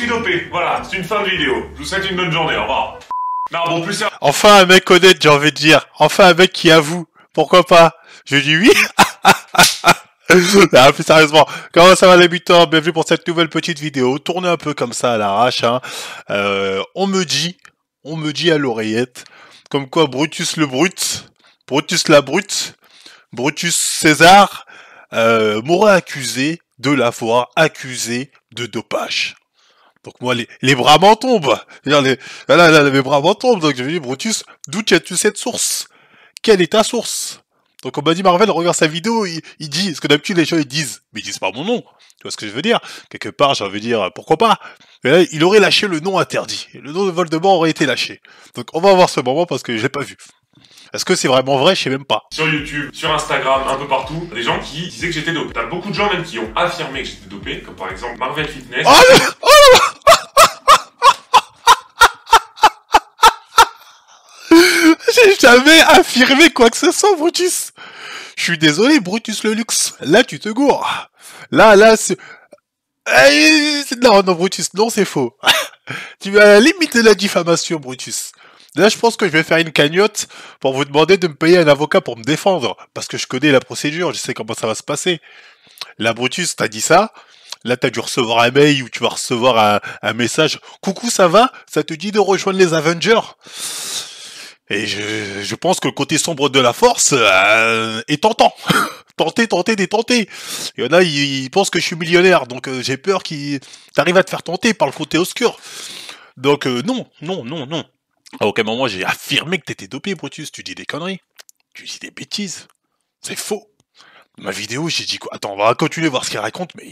suis dopé. Voilà, c'est une fin de vidéo. Je vous souhaite une bonne journée, au revoir. Non, bon, plus sérieux. Enfin un mec honnête, j'ai envie de dire. Enfin un mec qui avoue. Pourquoi pas? Je dis oui. Ah, plus sérieusement, comment ça va les butants? Bienvenue pour cette nouvelle petite vidéo, tournée un peu comme ça à l'arrache. Hein. On me dit à l'oreillette, comme quoi Brutus le Brut, Brutus la Brute, Brutus César, m'aurait accusé de l'avoir accusé de dopage. Donc moi, les bras m'en tombent. Là, mes bras m'en tombent. Donc je me dis, Brutus, d'où as-tu cette source? Quelle est ta source? Donc on m'a dit, Marvel, regarde sa vidéo, il dit, parce que d'habitude les gens ils disent, mais ils disent pas mon nom. Tu vois ce que je veux dire? Quelque part, j'ai envie de dire, pourquoi pas? Mais là, il aurait lâché le nom interdit. Et le nom de Voldemort aurait été lâché. Donc on va voir ce moment parce que je l'ai pas vu. Est-ce que c'est vraiment vrai? Je sais même pas. Sur YouTube, sur Instagram, un peu partout, des gens qui disaient que j'étais dopé. T'as beaucoup de gens même qui ont affirmé que j'étais dopé, comme par exemple Marvel Fitness. J'ai jamais affirmé quoi que ce soit, Brutus. Je suis désolé, Brutus le Luxe. Là, tu te gourres. Là, c'est... Non, Brutus, non, c'est faux. Tu es à la limite de la diffamation, Brutus. Là, je pense que je vais faire une cagnotte pour vous demander de me payer un avocat pour me défendre. Parce que je connais la procédure, je sais comment ça va se passer. Là, Brutus, t'as dit ça. Là, t'as dû recevoir un mail ou tu vas recevoir un message. Coucou, ça va? Ça te dit de rejoindre les Avengers? Et je pense que le côté sombre de la force est tentant. Tenter des tenter. Il y en a, ils pensent que je suis millionnaire, donc j'ai peur qu'ils t'arrivent à te faire tenter par le côté obscur. Donc non. À aucun moment j'ai affirmé que t'étais dopé, Brutus. Tu dis des conneries. Tu dis des bêtises. C'est faux. Ma vidéo, j'ai dit quoi? Attends, on va continuer voir ce qu'il raconte, mais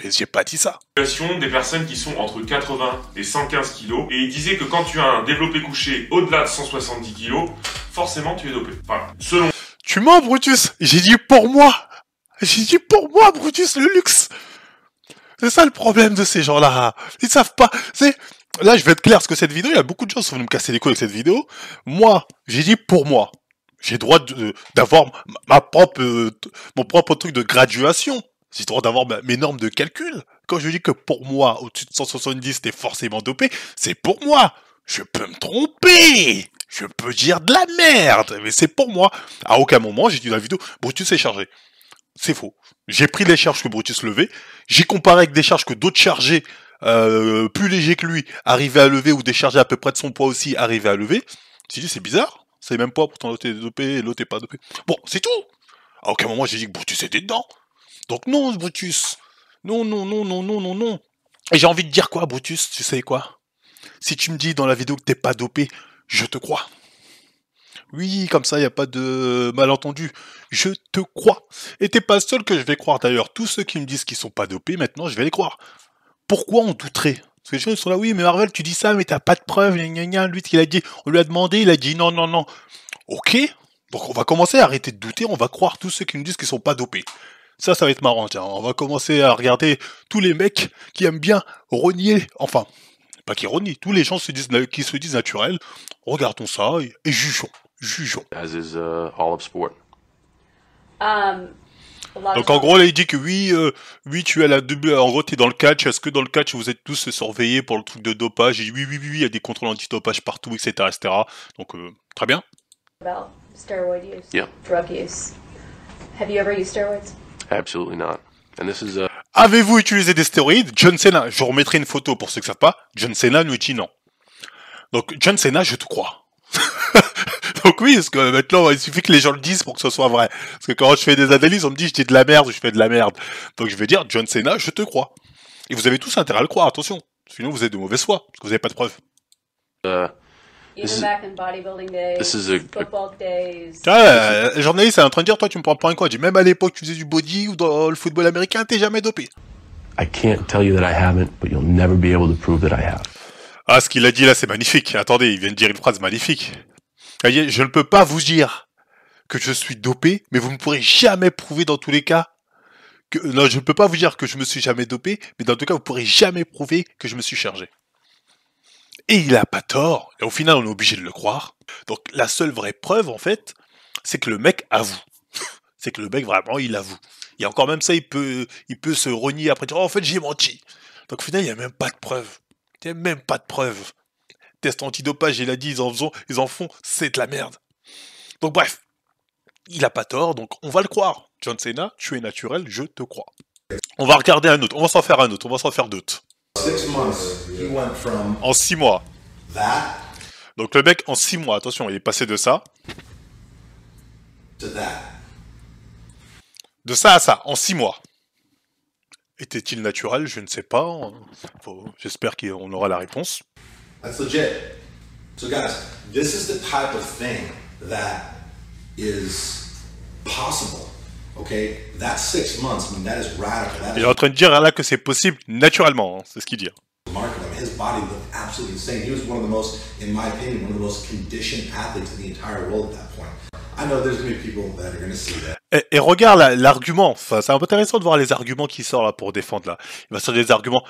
j'ai pas dit ça. Des personnes qui sont entre 80 et 115 kilos, et il disait que quand tu as un développé couché au-delà de 170 kilos, forcément tu es dopé. Enfin, selon... Tu mens, Brutus. J'ai dit pour moi. J'ai dit pour moi, Brutus le Luxe. C'est ça le problème de ces gens-là. Ils savent pas. Là, je vais être clair, parce que cette vidéo, il y a beaucoup de gens qui vont me casser les couilles avec cette vidéo. Moi, j'ai dit pour moi. J'ai le droit d'avoir mon propre truc de graduation. J'ai le droit d'avoir mes normes de calcul. Quand je dis que pour moi, au-dessus de 170, t'es forcément dopé, c'est pour moi. Je peux me tromper. Je peux dire de la merde. Mais c'est pour moi. À aucun moment, j'ai dit dans la vidéo, Brutus est chargé. C'est faux. J'ai pris les charges que Brutus levait. J'ai comparé avec des charges que d'autres chargés, plus légers que lui, arrivaient à lever, ou des chargés à peu près de son poids aussi, arrivaient à lever. J'ai dit, c'est bizarre. C'est même pas, pourtant l'autre est dopé et l'autre est pas dopé. Bon, c'est tout. À aucun moment j'ai dit que Brutus était dedans. Donc non, Brutus. Non. Et j'ai envie de dire quoi, Brutus? Tu sais quoi? Si tu me dis dans la vidéo que t'es pas dopé, je te crois. Oui, comme ça, y a pas de malentendu. Je te crois. Et t'es pas seul que je vais croire d'ailleurs. Tous ceux qui me disent qu'ils sont pas dopés, maintenant, je vais les croire. Pourquoi on douterait? Parce que les gens ils sont là, oui, mais Marvel, tu dis ça, mais t'as pas de preuves, lui, ce qu'il a dit, on lui a demandé, il a dit non. Ok, donc on va commencer à arrêter de douter, on va croire tous ceux qui nous disent qu'ils sont pas dopés. Ça va être marrant, tiens, on va commencer à regarder tous les mecs qui aiment bien renier, enfin, pas qui renient, tous les gens qui se disent naturels, regardons ça et jugeons. As is all of sport. Donc en gros là il dit que oui tu as la double, en gros t'es dans le catch, est-ce que dans le catch vous êtes tous surveillés pour le truc de dopage? Il dit oui, il y a des contrôles anti-dopage partout, etc. Donc très bien. About steroid use, Yeah. drug use. Have you ever used steroids? Absolutely not. And this is Avez-vous utilisé des stéroïdes? John Cena, je remettrai une photo pour ceux qui savent pas, John Cena nous dit non. Donc John Cena, je te crois. Donc oui, parce que maintenant, il suffit que les gens le disent pour que ce soit vrai. Parce que quand je fais des analyses, on me dit je dis de la merde ou je fais de la merde. Donc je vais dire, John Cena, je te crois. Et vous avez tous intérêt à le croire, attention. Sinon vous êtes de mauvaise foi, parce que vous n'avez pas de preuves. Even back in bodybuilding days, this is a football days. Le journaliste est en train de dire, toi tu me prends pour un quoi? Même à l'époque tu faisais du body ou dans le football américain, t'es jamais dopé. I can't tell you that I haven't, but you'll never be able to prove that I have. Ah, ce qu'il a dit là, c'est magnifique. Attendez, il vient de dire une phrase magnifique. Je ne peux pas vous dire que je suis dopé, mais vous ne pourrez jamais prouver dans tous les cas que... Non, je ne peux pas vous dire que je me suis jamais dopé, mais dans tout cas, vous ne pourrez jamais prouver que je me suis chargé. Et il a pas tort, et au final, on est obligé de le croire. Donc, la seule vraie preuve, en fait, c'est que le mec avoue. C'est que le mec, vraiment, il avoue. Et encore même ça, il peut se renier après dire, oh, en fait, j'ai menti. Donc, au final, il n'y a même pas de preuve. Il n'y a même pas de preuves. Test antidopage, il a dit, ils en font, c'est de la merde. Donc bref, il a pas tort, donc on va le croire. John Cena, tu es naturel, je te crois. On va regarder un autre, on va s'en faire un autre, on va s'en faire d'autres. 6 months, he went from En 6 mois. that Donc le mec, en 6 mois, attention, il est passé de ça to that. à ça, en 6 mois. Était-il naturel? Je ne sais pas. J'espère qu'on aura la réponse. That's legit. So guys, this is the type of thing that is possible. Okay? That's 6 months. I mean, that is radical. That Il is est en train de dire là que c'est possible naturellement, hein, c'est ce qu'il dit. remarkable. I mean, his body looked absolutely insane. He was one of the most, in my opinion, one of the most conditioned athletes in the entire world at that point. I know there's going to be people that are going to see that. Et regarde l'argument, enfin, c'est intéressant de voir les arguments qu'il sort là pour défendre là. Il va sortir des arguments,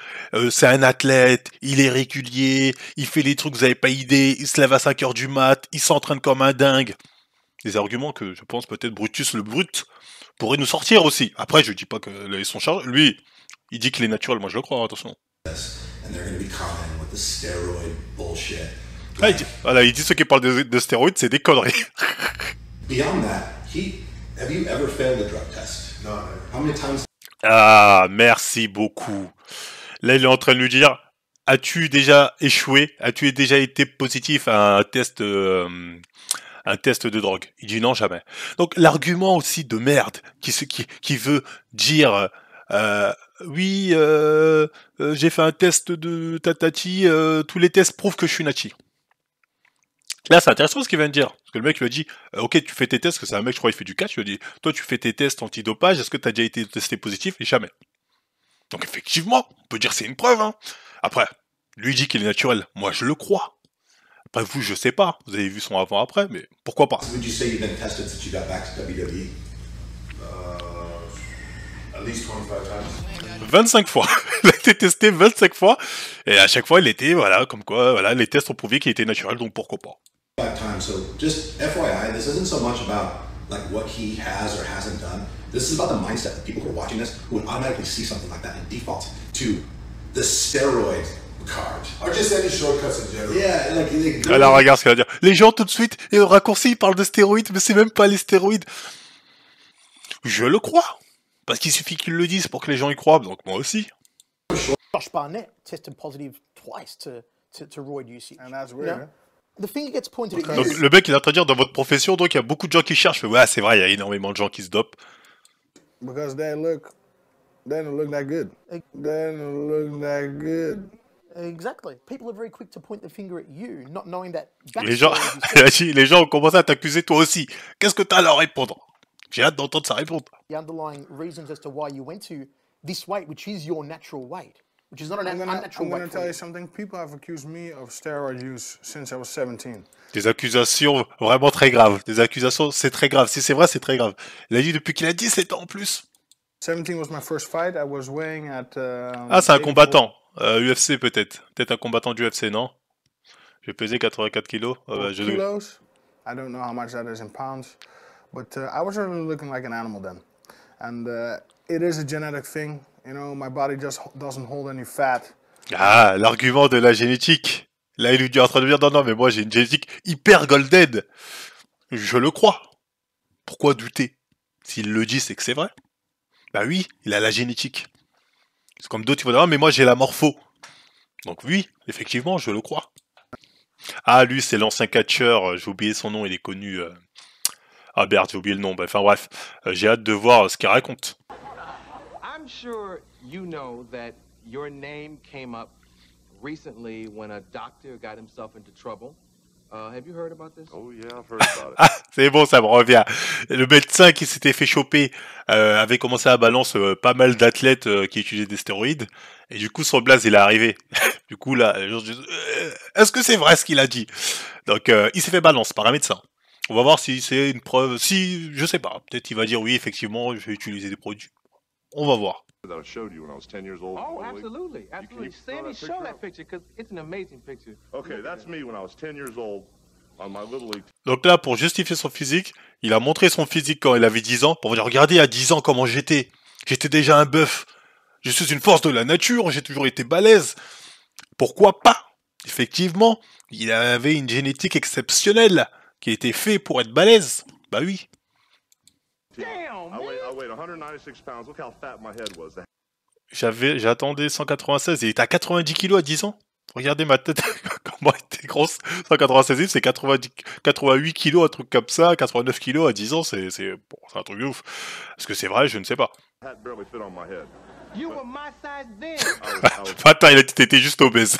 c'est un athlète, il est régulier, il fait les trucs, vous avez pas idée, il se lève à 5 heures du mat, il s'entraîne comme un dingue. Des arguments que je pense peut-être Brutus le Brut pourrait nous sortir aussi. Après, je dis pas que là, ils sont chargés. Lui, il dit qu'il est naturel, moi je le crois, attention. And they're going to be commenting with the steroid bullshit. Ah, voilà, il dit ceux qui parlent de stéroïdes, c'est des conneries. Beyond that, have you ever failed a drug test? No. How many times? Ah, merci beaucoup. Là, il est en train de lui dire, as-tu déjà échoué? As-tu déjà été positif à un test de drogue? Il dit non, jamais. Donc, l'argument aussi de merde qui veut dire, oui, j'ai fait un test de tatati, tous les tests prouvent que je suis nati. Là, c'est intéressant ce qu'il vient de dire. Parce que le mec lui a dit, ok, tu fais tes tests, parce que c'est un mec, je crois, il fait du catch, il lui a dit, toi, tu fais tes tests antidopage, est-ce que tu as déjà été testé positif? Et jamais. Donc, effectivement, on peut dire c'est une preuve, hein. Après, lui dit qu'il est naturel. Moi, je le crois. Après, vous, je sais pas. Vous avez vu son avant-après, mais pourquoi pas? Would you say you've been tested since you got back to WWE? At least 25 times. 25 fois. Il a été testé 25 fois. Et à chaque fois, il était, voilà, comme quoi, voilà, les tests ont prouvé qu'il était naturel, donc pourquoi pas? 5 times. So just FYI, this isn't so much about like what he has or hasn't done. This is about the mindset of people who are watching this who would automatically see something like that and default to the steroid card. Or just any shortcuts in general. Yeah, like they go. Alors, regarde ce qu'il va dire. Les gens, tout de suite, et au raccourci, ils parlent de stéroïdes, mais c'est même pas les stéroïdes. Je le crois. Parce qu'il suffit qu'ils le disent pour que les gens y croient, donc moi aussi. Josh Barnett tested positive twice to roid usage. And that's You weird. know? The thing that gets pointed at Donc you. le mec il est en train de dire dans votre profession, donc il y a beaucoup de gens qui cherchent. Ouais, c'est vrai, il y a énormément de gens qui se dopent. Because they don't look that good. They don't look that good. Exactly. People are very quick to point the finger at you, not knowing that Les gens, backstory of les gens ont commencé à t'accuser toi aussi. Qu'est-ce que t'as à leur répondre? J'ai hâte d'entendre sa réponse. the underlying reasons as to why you went to this weight, which is your natural weight, which is not an unnatural I'm gonna weight. tell For you you. something. People have accused me of steroid use since I was 17. Des accusations vraiment très graves. Des accusations, c'est très grave. Si c'est vrai, c'est très grave. Il a dit depuis qu'il a 17 ans en plus. 17 was my first fight. I was weighing at. Ah, c'est un 84. combattant. UFC peut-être. Peut-être un combattant du UFC, non? J'ai pesé 84 kilos. Kilos. I don't know how much that is in pounds, but I was really looking like an animal then, and it is a genetic thing. You know, my body just doesn't hold any fat. Ah, l'argument de la génétique. Là, il est en train de dire non, non, mais moi j'ai une génétique hyper golden. Je le crois. Pourquoi douter? S'il le dit, c'est que c'est vrai. Bah oui, il a la génétique. C'est comme d'autres qui vont dire, ah, mais moi j'ai la morpho. Donc oui, effectivement, je le crois. Ah, lui, c'est l'ancien catcheur, j'ai oublié son nom, il est connu. Ah merde, j'ai oublié le nom. Enfin bref, j'ai hâte de voir ce qu'il raconte. I'm sure you know that your name came up recently when a doctor got himself into trouble. Have you heard about this? Oh yeah, I've heard about it. Ah, c'est bon, ça me revient. Le médecin qui s'était fait choper avait commencé à balancer pas mal d'athlètes qui utilisaient des stéroïdes. Et du coup, son blaze, il est arrivé. Du coup, là, les gens se disent, est-ce que c'est vrai ce qu'il a dit? Donc, il s'est fait balance par un médecin. On va voir si c'est une preuve. Si, je sais pas. Peut-être il va dire oui, effectivement, j'ai utilisé des produits. On va voir. That I showed you when I was 10 years old. Oh, Literally. absolutely, absolutely. you throw Sandy, that show picture that up? picture because it's an amazing picture. Okay, that's me when I was 10 years old on my little league. Donc là, pour justifier son physique, il a montré son physique quand il avait 10 ans, pour vous dire, regardez, à 10 ans, comment j'étais. J'étais déjà un bœuf. Je suis une force de la nature, j'ai toujours été balèze. pourquoi pas? Effectivement, il avait une génétique exceptionnelle qui était faite pour être balèze. Bah oui. I weighed 196 pounds. Look how fat my head was. J'attendais 196, il était à 90 kilos à 10 ans. Regardez ma tête, comment elle était grosse. 196 c'est 88 kilos, un truc comme ça. 89 kilos à 10 ans, c'est un truc de ouf. Est-ce que c'est vrai? Je ne sais pas. Hat barely fit on my head. You were my size then. Attends, il était juste obèse.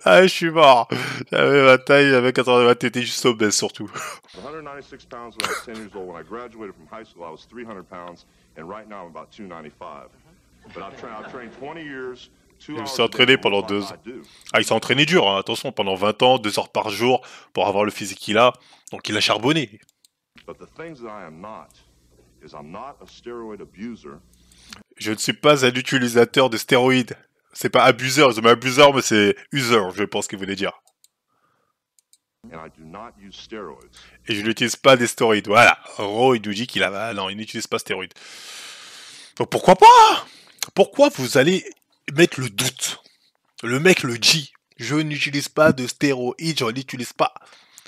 Ah, je suis mort. J'avais ma taille, j'avais 80, t'étais juste obèse surtout. 196 pounds when I was 10 years old. When I graduated from high school, I was 300 pounds, and right now I'm about 295. But I've trained 20 years. Il s'est entraîné pendant 2 ans. Ah, il s'est entraîné dur, hein. Attention, pendant 20 ans, 2 heures par jour, pour avoir le physique qu'il a. Donc il a charbonné. Je ne suis pas un utilisateur de stéroïdes. C'est pas abuseur, mais abuseur, mais c'est user, je pense qu'il voulait dire. Et je n'utilise pas des stéroïdes. Voilà. Ro, il nous dit qu'il a... Non, il n'utilise pas stéroïdes. Donc pourquoi pas? Pourquoi vous allez mettre le doute? Le mec le dit. Je n'utilise pas de stéroïdes, je n'utilise pas.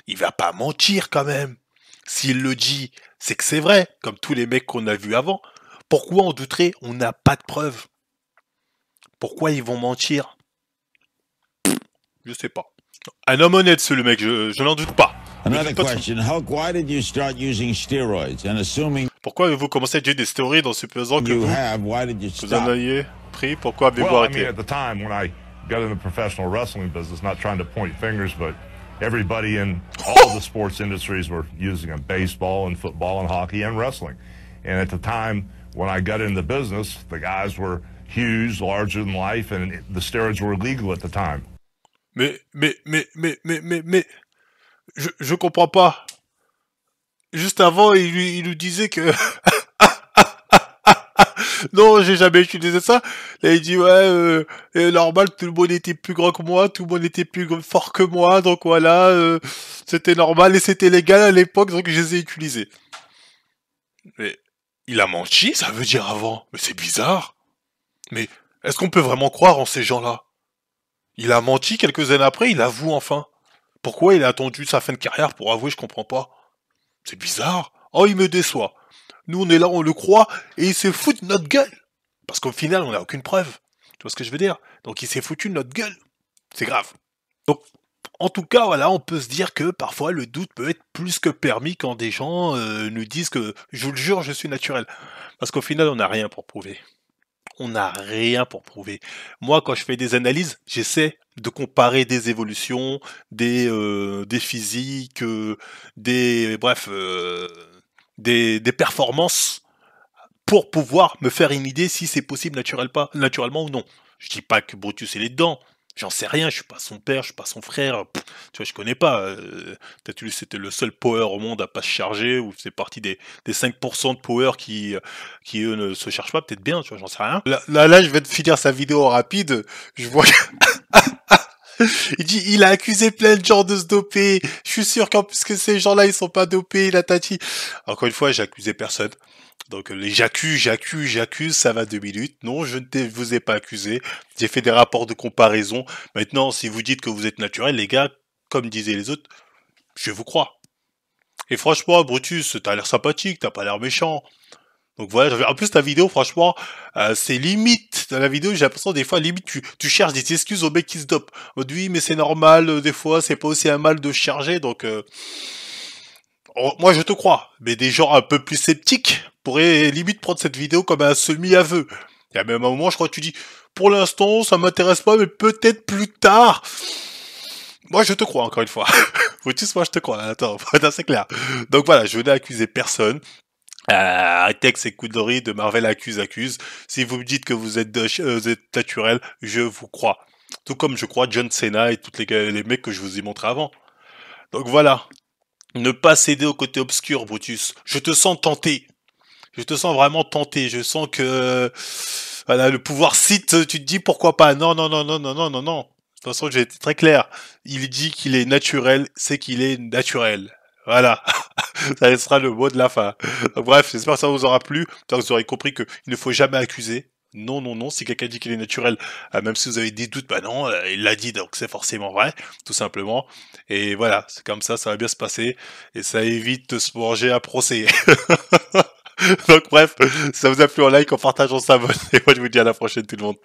Il va pas mentir quand même. S'il le dit, c'est que c'est vrai, comme tous les mecs qu'on a vus avant. Pourquoi on douterait? On n'a pas de preuves. Pourquoi ils vont mentir? Je sais pas. Un homme honnête, c'est le mec, je n'en doute pas. Another question, Hulk, why did you start using steroids? And assuming pourquoi avez-vous commencé à utiliser des stéroïdes en supposant que vous en ayez pris? Pourquoi avez-vous arrêté? I mean, at the time when I got in the professional wrestling business, not trying to point fingers, but everybody in all the sports industries were using them, baseball and football and hockey and wrestling. And at the time when I got in the business, the guys were huge, larger than life, and the steroids were illegal at the time. Mais, je comprends pas. Juste avant, il nous disait que... non, j'ai jamais utilisé ça. Là, il dit, ouais, normal, tout le monde était plus grand que moi, tout le monde était plus fort que moi, donc voilà, c'était normal et c'était légal à l'époque, donc je les ai utilisés. Mais, il a menti, ça veut dire avant. Mais c'est bizarre. Mais, est-ce qu'on peut vraiment croire en ces gens-là? Il a menti quelques années après, il avoue enfin. Pourquoi il a attendu sa fin de carrière pour avouer, je comprends pas. C'est bizarre. Oh, il me déçoit. Nous, on est là, on le croit, et il s'est foutu de notre gueule. Parce qu'au final, on n'a aucune preuve. Tu vois ce que je veux dire? Donc il s'est foutu de notre gueule. C'est grave. Donc, en tout cas, voilà, on peut se dire que parfois le doute peut être plus que permis quand des gens nous disent que, je vous le jure, je suis naturel. Parce qu'au final, on n'a rien pour prouver. On n'a rien pour prouver. Moi, quand je fais des analyses, j'essaie de comparer des évolutions, des physiques, des performances pour pouvoir me faire une idée si c'est possible naturellement ou non. Je dis pas que Brutus est dedans. J'en sais rien, je suis pas son père, je suis pas son frère, tu vois, je connais pas. Peut-être que c'était le seul power au monde à pas se charger, ou c'est partie des 5% de power qui eux ne se chargent pas, peut-être bien, tu vois, j'en sais rien. Là, je vais te finir sa vidéo rapide, je vois... Il dit, il a accusé plein de gens de se doper, je suis sûr qu'en plus que ces gens-là, ils sont pas dopés, la tati. Encore une fois, j'ai accusé personne. Donc les j'accuse, ça va 2 minutes. Non, je ne vous ai pas accusé. J'ai fait des rapports de comparaison. Maintenant, si vous dites que vous êtes naturel, les gars, comme disaient les autres, je vous crois. Et franchement, Brutus, t'as l'air sympathique, t'as pas l'air méchant. Donc voilà, en plus ta vidéo, franchement, c'est limite. Dans la vidéo, j'ai l'impression des fois, limite, tu cherches des excuses aux mecs qui se dopent. Oui, mais c'est normal, des fois, c'est pas aussi un mal de charger, donc... moi, je te crois, mais des gens un peu plus sceptiques pourraient limite prendre cette vidéo comme un semi-aveu. Il y a même un moment, je crois que tu dis, pour l'instant, ça m'intéresse pas, mais peut-être plus tard. Moi, je te crois, encore une fois. Brutus, moi, je te crois. Attends, c'est clair. Donc voilà, je n'ai accusé personne. Arrêtez avec ces conneries de Marvel accuse. Si vous me dites que vous êtes naturel, je vous crois. Tout comme je crois John Cena et tous les mecs que je vous ai montrés avant. Donc voilà. Ne pas céder au côté obscur, Brutus. Je te sens tenté. Je te sens vraiment tenté. Je sens que voilà, le pouvoir cite, tu te dis pourquoi pas. Non. De toute façon, j'ai été très clair. Il dit qu'il est naturel, c'est qu'il est naturel. Voilà. Ça sera le mot de la fin. Donc, bref, j'espère que ça vous aura plu. Vous aurez compris qu'il ne faut jamais accuser. Non, non, non, si quelqu'un dit qu'il est naturel, même si vous avez des doutes, bah non, il l'a dit, donc c'est forcément vrai, tout simplement. Et voilà, c'est comme ça va bien se passer, et ça évite de se manger un procès. Donc bref, si ça vous a plu, en like, en partage, on s'abonne, et moi je vous dis à la prochaine tout le monde.